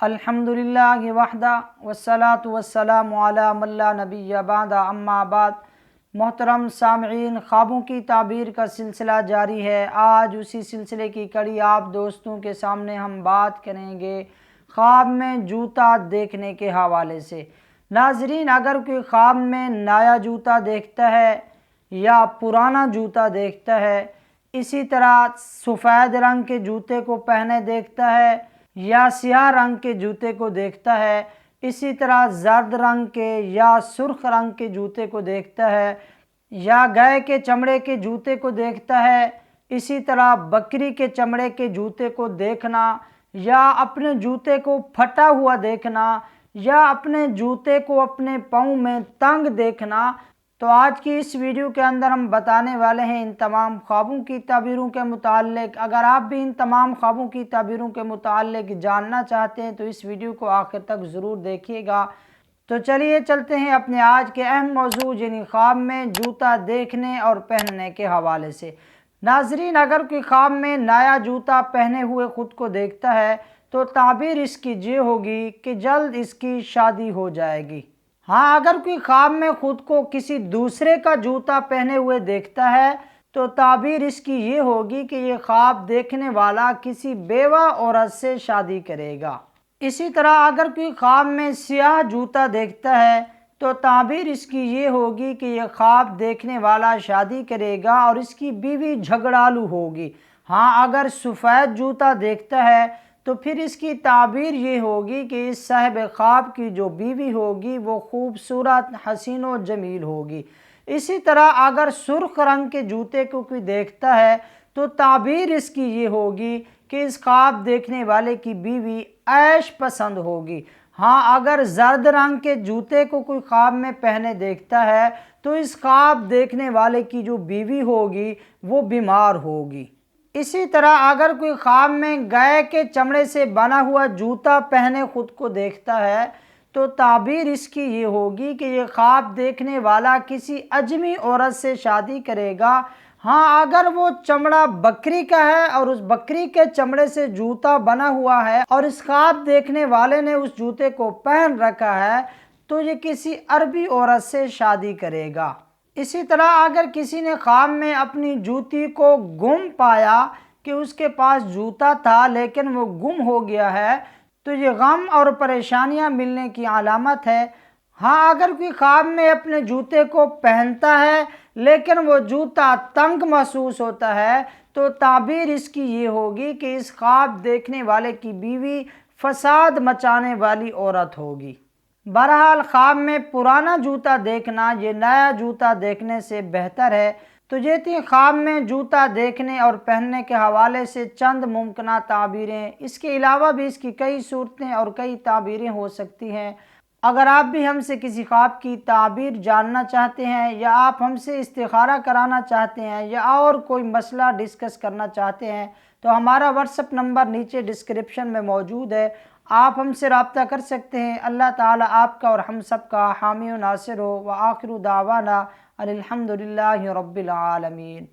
الحمدللہ وحدہ والصلاة والسلام علی من لا نبی بعد اما بعد۔ محترم سامعین، خوابوں کی تعبیر کا سلسلہ جاری ہے۔ آج اسی سلسلے کی کڑی آپ دوستوں کے سامنے ہم بات کریں گے خواب میں جوتا دیکھنے کے حوالے سے۔ ناظرین، اگر کوئی خواب میں نیا جوتا دیکھتا ہے یا پرانا جوتا دیکھتا ہے، اسی طرح سفید رنگ کے جوتے کو پہنے دیکھتا ہے یا سیاہ رنگ کے جوتے کو دیکھتا ہے، اسی طرح زرد رنگ کے یا سرخ رنگ کے جوتے کو دیکھتا ہے، یا گائے کے چمڑے کے جوتے کو دیکھتا ہے، اسی طرح بکری کے چمڑے کے جوتے کو دیکھنا، یا اپنے جوتے کو پھٹا ہوا دیکھنا، یا اپنے جوتے کو اپنے پاؤں میں تنگ دیکھنا، تو آج کی اس ویڈیو کے اندر ہم بتانے والے ہیں ان تمام خوابوں کی تعبیروں کے متعلق۔ اگر آپ بھی ان تمام خوابوں کی تعبیروں کے متعلق جاننا چاہتے ہیں تو اس ویڈیو کو آخر تک ضرور دیکھیے گا۔ تو چلیے چلتے ہیں اپنے آج کے اہم موضوع یعنی خواب میں جوتا دیکھنے اور پہننے کے حوالے سے۔ ناظرین، اگر کوئی خواب میں نیا جوتا پہنے ہوئے خود کو دیکھتا ہے تو تعبیر اس کی یہ ہوگی کہ جلد اس کی شادی ہو جائے گی۔ ہاں، اگر کوئی خواب میں خود کو کسی دوسرے کا جوتا پہنے ہوئے دیکھتا ہے تو تعبیر اس کی یہ ہوگی کہ یہ خواب دیکھنے والا کسی بیوہ عورت سے شادی کرے گا۔ اسی طرح اگر کوئی خواب میں سیاہ جوتا دیکھتا ہے تو تعبیر اس کی یہ ہوگی کہ یہ خواب دیکھنے والا شادی کرے گا اور اس کی بیوی جھگڑالو ہوگی۔ ہاں، اگر سفید جوتا دیکھتا ہے تو پھر اس کی تعبیر یہ ہوگی کہ اس صاحب خواب کی جو بیوی ہوگی وہ خوبصورت، حسین و جمیل ہوگی۔ اسی طرح اگر سرخ رنگ کے جوتے کو کوئی دیکھتا ہے تو تعبیر اس کی یہ ہوگی کہ اس خواب دیکھنے والے کی بیوی عیش پسند ہوگی۔ ہاں، اگر زرد رنگ کے جوتے کو کوئی خواب میں پہنے دیکھتا ہے تو اس خواب دیکھنے والے کی جو بیوی ہوگی وہ بیمار ہوگی۔ اسی طرح اگر کوئی خواب میں گائے کے چمڑے سے بنا ہوا جوتا پہنے خود کو دیکھتا ہے تو تعبیر اس کی یہ ہوگی کہ یہ خواب دیکھنے والا کسی اجمی عورت سے شادی کرے گا۔ ہاں، اگر وہ چمڑا بکری کا ہے اور اس بکری کے چمڑے سے جوتا بنا ہوا ہے اور اس خواب دیکھنے والے نے اس جوتے کو پہن رکھا ہے تو یہ کسی عربی عورت سے شادی کرے گا۔ اسی طرح اگر کسی نے خواب میں اپنی جوتی کو گم پایا کہ اس کے پاس جوتا تھا لیکن وہ گم ہو گیا ہے تو یہ غم اور پریشانیاں ملنے کی علامت ہے۔ ہاں، اگر کوئی خواب میں اپنے جوتے کو پہنتا ہے لیکن وہ جوتا تنگ محسوس ہوتا ہے تو تعبیر اس کی یہ ہوگی کہ اس خواب دیکھنے والے کی بیوی فساد مچانے والی عورت ہوگی۔ بہرحال، خواب میں پرانا جوتا دیکھنا یہ نیا جوتا دیکھنے سے بہتر ہے۔ تو یہ تھی خواب میں جوتا دیکھنے اور پہننے کے حوالے سے چند ممکنہ تعبیریں۔ اس کے علاوہ بھی اس کی کئی صورتیں اور کئی تعبیریں ہو سکتی ہیں۔ اگر آپ بھی ہم سے کسی خواب کی تعبیر جاننا چاہتے ہیں یا آپ ہم سے استخارہ کرانا چاہتے ہیں یا اور کوئی مسئلہ ڈسکس کرنا چاہتے ہیں تو ہمارا واٹس ایپ نمبر نیچے ڈسکرپشن میں موجود ہے، آپ ہم سے رابطہ کر سکتے ہیں۔ اللہ تعالیٰ آپ کا اور ہم سب کا حامی و ناصر ہو۔ وآخر دعوانا الحمدللہ رب العالمین۔